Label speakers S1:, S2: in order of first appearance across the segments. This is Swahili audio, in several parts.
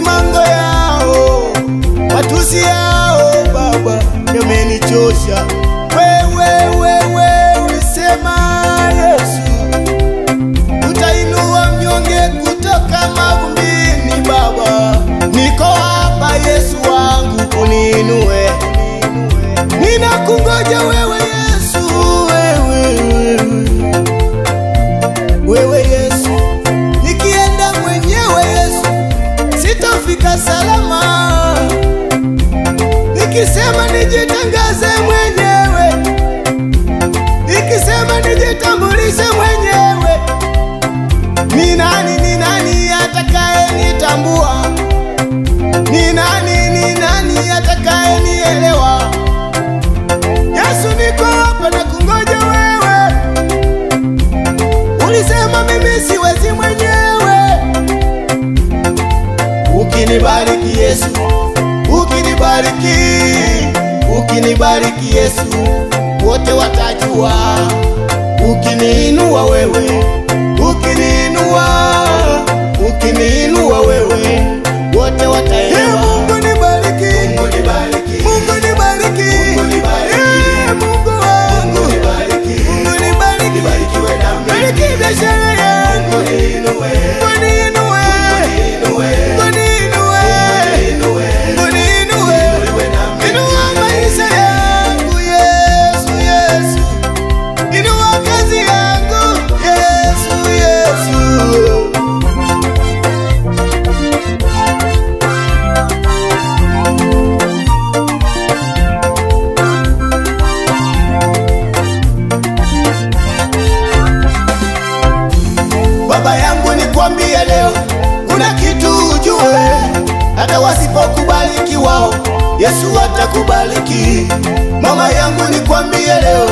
S1: masimango yao, matusi yao Baba yamenichosha. Wewe ulisema Yesu, utainua mnyonge kutoka mavumbini Baba. Niko hapa Yesu wangu, uniinue. Ninakungoja wewe Yesu, wewe Yesu. Nikienda mwenyewe Yesu, sitafika salama. Nikisema nijitangaze mwenyewe, nikisema nijitambulishe mwenyewe, ni nani atakaye nitambua? Ni nani atakaye nielewa? Yesu, niko hapa na kungoja wewe. Ulisema mimi siwezi mwenyewe. Ukinibariki Yesu, ukinibariki Yesu, wote watajua. Ukiniinua wewe, ukiniinua wewe, wote wataelewa. Mungu nibariki, Mungu nibariki, Mungu nibariki, Mungu nibariki, Mungu wangu, Mungu nibariki, Mungu nibariki, nibarikiwe na mimi, bariki biashara yangu, Mungu niinue, Mungu niinue, Mungu niinue, Mungu niinue, inua maisha yangu Yesu, inua kazi yangu Yesu. Baba yangu, nikwambie leo, kuna kitu ujue, hata wasipokubariki wao, Yesu atakubariki. Mama yangu, nikwambie leo,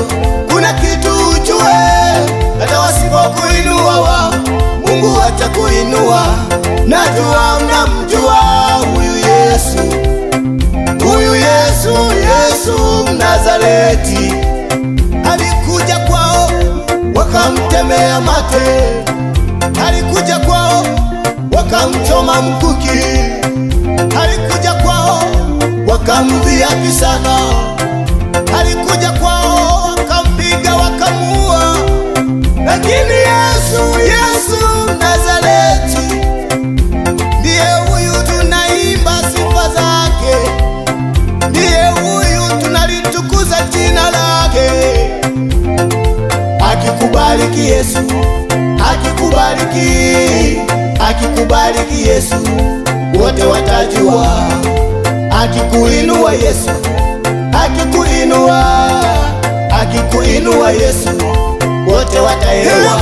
S1: kuna kitu ujue, hata wasipokuinua wao, Mungu atakuinua. Najua mnamjua huyu Yesu Mnazareti. Alikuja kwao wakamtemea mate, alikuja kwao wakamchoma mkuki, alikuja kwao wakamdhihaki sana, alikuja kwao wakampiga wakamuua. Lakini Yesu Mnazareti, ndiye huyu tunaimba sifa zake, ndiye huyu tunalitukuza jina lake. Akikubariki Yesu, akikubariki Yesu, wote watajua. Akikuinua Yesu, akikuinua Yesu, wote wataelewa.